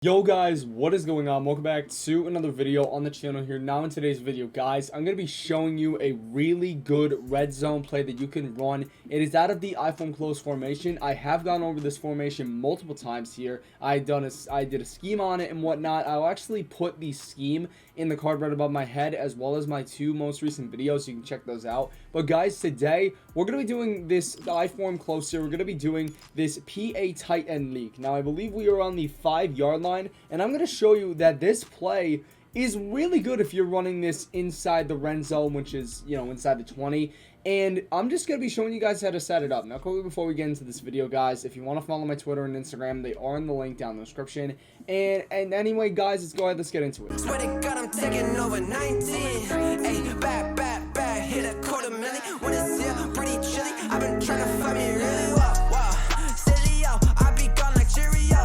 Yo guys, what is going on? Welcome back to another video on the channel here. Now in today's video, guys, I'm going to be showing you a really good red zone play that you can run. It is out of the IForm close formation. I have gone over this formation multiple times here. I did a scheme on it and whatnot. I'll actually put the scheme in the card right above my head, as well as my two most recent videos, so you can check those out. But guys, today we're going to be doing this IForm close here. We're going to be doing this PA tight end leak. Now I believe we are on the 5-yard line, and I'm going to show you that this play is really good if you're running this inside the red zone, which is, inside the 20. And I'm just going to be showing you guys how to set it up. Now, quickly before we get into this video, guys, if you want to follow my Twitter and Instagram, they are in the link down in the description. And anyway, guys, let's go ahead, let's get into it. Swear to God, I'm taking over 19. Hey, back, hit a quarter million. When it's here, pretty chilly. I've been trying to find me really wow. Silly, yo, I be gone like Cheerio.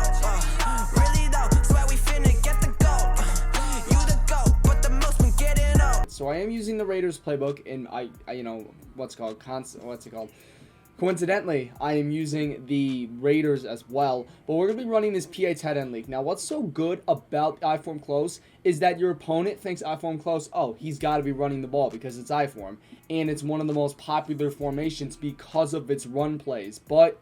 Really though, swear we finna get the goal. You the goat, but the most been getting up. So I am using the Raiders playbook, and coincidentally, I am using the Raiders as well, but we're going to be running this PA tight end league. Now, what's so good about IForm close is that your opponent thinks IForm close, oh, he's got to be running the ball because it's IForm, and it's one of the most popular formations because of its run plays. But,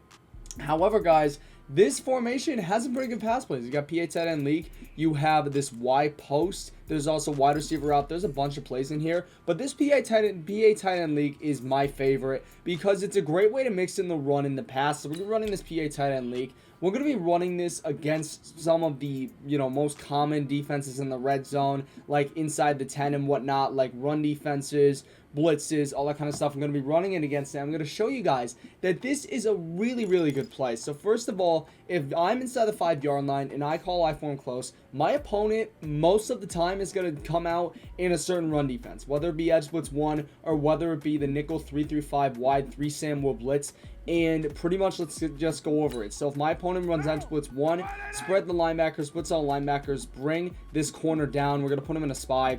however, guys, this formation has some pretty good pass plays. You got PA tight end league. You have this Y post. There's also wide receiver out. There's a bunch of plays in here. But this PA tight end league is my favorite because it's a great way to mix in the run and the pass. So we're going to be running this PA tight end league. We're going to be running this against some of the, most common defenses in the red zone, like inside the 10 and whatnot, like run defenses, blitzes, all that kind of stuff. I'm going to be running it against them. I'm going to show you guys that this is a really, really good play. So first of all, if I'm inside the 5-yard line and I call IForm close, my opponent most of the time is going to come out in a certain run defense, whether it be edge blitz 1 or whether it be the nickel 3-3-5 wide 3 Sam will blitz. And pretty much let's just go over it. So if my opponent runs edge blitz 1, spread the linebackers, blitz all linebackers, bring this corner down. We're going to put him in a spy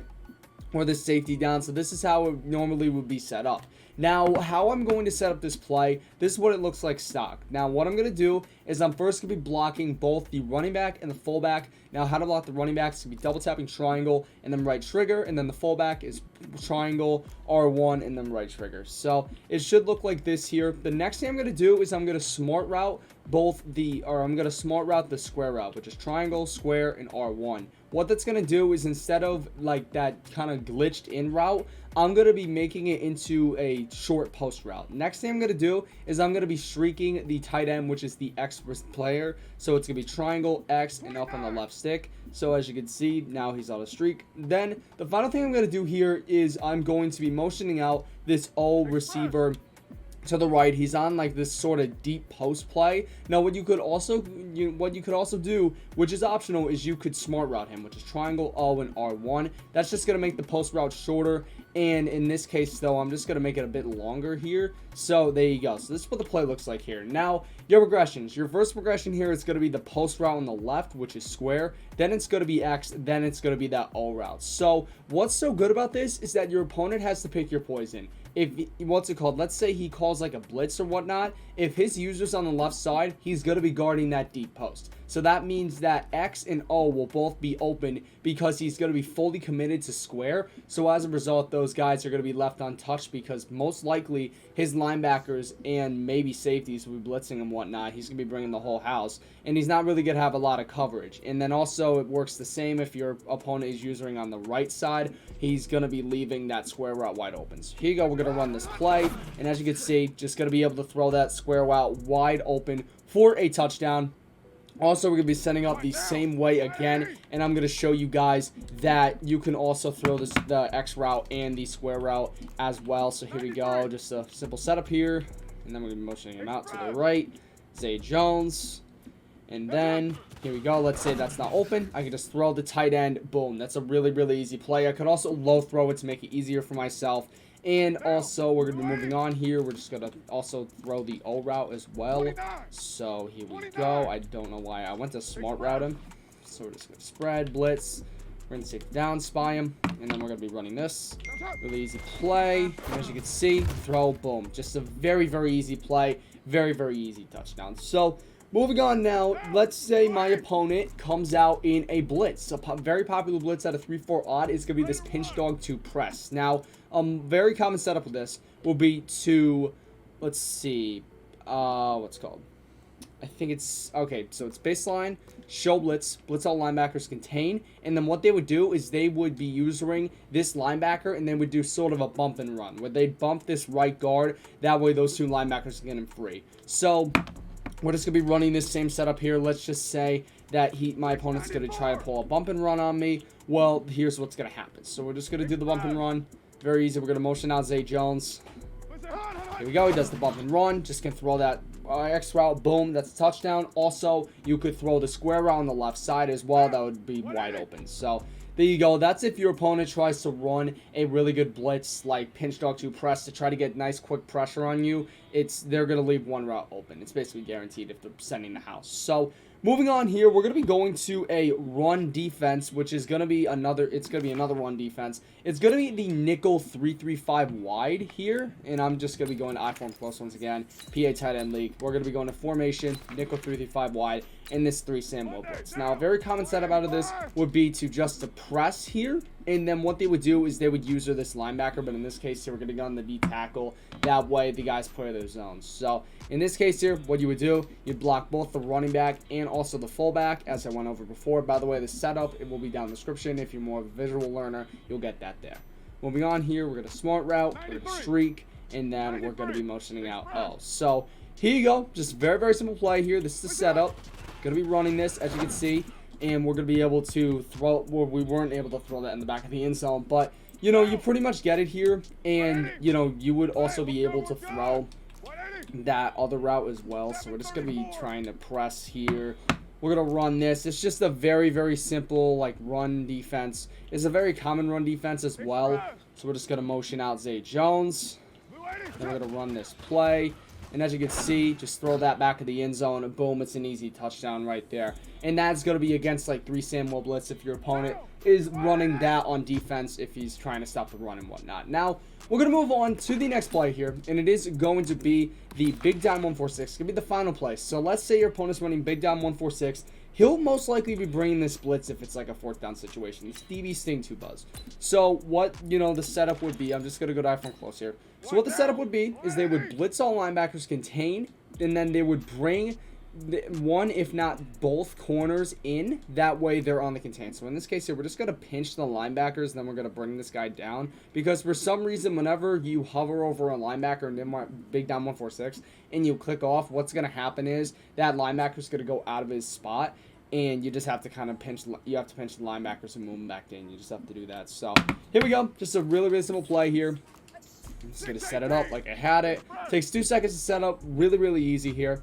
or this safety down. So this is how it normally would be set up. Now, how I'm going to set up this play, this is what it looks like stock. Now, what I'm going to do is I'm first going to be blocking both the running back and the fullback. Now, how to block the running back is going to be double tapping triangle and then right trigger, and then the fullback is triangle, R1, and then right trigger. So it should look like this here. The next thing I'm going to do is I'm going to smart route the square route, which is triangle, square, and R1. What that's going to do is instead of like that kind of glitched in route, I'm going to be making it into a short post route. Next thing I'm going to do is I'm going to be streaking the tight end, which is the X player. So it's going to be triangle, X, and up on the left stick. So as you can see, now he's on a streak. Then the final thing I'm going to do here is I'm going to be motioning out this O receiver to the right. He's on like this sort of deep post play. Now what you could also do, which is optional, is you could smart route him, which is triangle, O, and R1. That's just going to make the post route shorter, and in this case though, I'm just going to make it a bit longer here. So there you go. So this is what the play looks like here. Now your progressions, your first progression here is going to be the post route on the left, which is square, then it's going to be X, then it's going to be that O route. So what's so good about this is that your opponent has to pick your poison. If, let's say he calls like a blitz or whatnot, if his user's on the left side, he's going to be guarding that deep post. So that means that X and O will both be open because he's going to be fully committed to square. So as a result, those guys are going to be left untouched because most likely his linebackers and maybe safeties will be blitzing and whatnot. He's going to be bringing the whole house, and he's not really going to have a lot of coverage. And then also it works the same if your opponent is using on the right side. He's going to be leaving that square route wide open. So here you go. We're going to run this play, and as you can see, just going to be able to throw that square route wide open for a touchdown. Also, we're going to be setting up the same way again, and I'm going to show you guys that you can also throw the X route and the square route as well. So here we go, just a simple setup here, and then we're going to be motioning him out to the right, Zay Jones, and then here we go. Let's say that's not open. I can just throw the tight end, boom. That's a really, really easy play. I could also low throw it to make it easier for myself. And also, we're going to be moving on here. We're just going to also throw the O route as well. So, here we go. I don't know why I went to smart route him. So, we're just going to spread, blitz. We're going to take down, spy him. And then we're going to be running this. Really easy play. And as you can see, throw, boom. Just a very, very easy play. Very, very easy touchdown. So, Moving on now, let's say my opponent comes out in a blitz. A very popular blitz at a 3-4 odd is going to be this pinch dog to press. Now, very common setup with this will be to, let's see, what's it called? I think it's, okay, so it's baseline, show blitz, blitz all linebackers contain, and then what they would do is they would be using this linebacker, and they would do sort of a bump and run, where they bump this right guard, that way those two linebackers can get him free. So, we're just going to be running this same setup here. Let's just say that my opponent's going to try to pull a bump and run on me. Well, here's what's going to happen. So we're just going to do the bump and run. Very easy. We're going to motion out Zay Jones. Here we go. He does the bump and run. Just going to throw that X route. Boom. That's a touchdown. Also, you could throw the square route on the left side as well. That would be wide open. So there you go. That's if your opponent tries to run a really good blitz like pinch dog to press to try to get nice quick pressure on you. They're going to leave one route open. It's basically guaranteed if they're sending the house. So moving on here, we're going to be going to a run defense, which is going to be another run defense. It's going to be the nickel 3-3-5 wide here, and I'm just going to be going to IForm close once again. PA tight end league. We're going to be going to formation, nickel 3-3-5 wide, and this 3-Sam blitz. Now, a very common setup out of this would be to just press here, and then what they would do is they would use this linebacker, but in this case here, we're going to go on the D tackle. That way, the guys play their zones. So, in this case here, what you would do, you'd block both the running back and also the fullback, as I went over before. By the way, the setup, it will be down in the description. If you're more of a visual learner, you'll get that there. Moving on here, we're going to smart route, we're going to streak, and then we're going to be motioning out O. So, here you go. Just very, very simple play here. This is the setup. Going to be running this, as you can see, and we're going to be able to throw, well, we weren't able to throw that in the back of the end zone, but, you know, you pretty much get it here, and, you know, you would also be able to throw that other route as well. So we're just going to be trying to press here. We're going to run this. It's just a very, very simple, like, run defense. It's a very common run defense as well. So we're just going to motion out Zay Jones. Then we're going to run this play. And as you can see, just throw that back of the end zone, and boom, it's an easy touchdown right there. And that's going to be against like 3-Sam blitz if your opponent is running that on defense, if he's trying to stop the run and whatnot. Now, we're going to move on to the next play here, and it is going to be the big down 1-4-6. It's going to be the final play. So let's say your opponent's running big down 1-4-6. He'll most likely be bringing this blitz if it's like a 4th down situation. It's DB Sting 2 Buzz. So what, you know, the setup would be, I'm just going to go to IForm close here. So what the setup would be is they would blitz all linebackers contain, and then they would bring one, if not both, corners in. That way they're on the contain. So in this case here, we're just going to pinch the linebackers, and then we're going to bring this guy down. Because for some reason, whenever you hover over a linebacker and then big down 1-4-6, and you click off, what's going to happen is that linebacker's going to go out of his spot. And you just have to kind of pinch the linebackers and move them back in. You just have to do that. So here we go. Just a really, really simple play here. I'm just going to set it up like I had it. Takes 2 seconds to set up. Really, really easy here.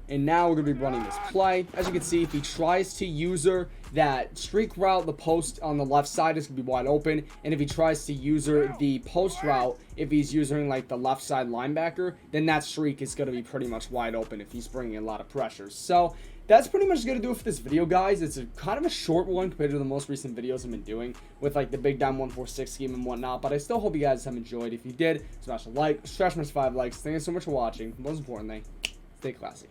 And now we're going to be running this play. As you can see, if he tries to user that streak route, the post on the left side is going to be wide open. And if he tries to user the post route, if he's using like the left side linebacker, then that streak is going to be pretty much wide open if he's bringing a lot of pressure. So that's pretty much going to do it for this video, guys. It's kind of a short one compared to the most recent videos I've been doing with like the big down 1-4-6 scheme and whatnot. But I still hope you guys have enjoyed. If you did, smash a like, smash 5 likes. Thank you so much for watching. Most importantly, stay classy.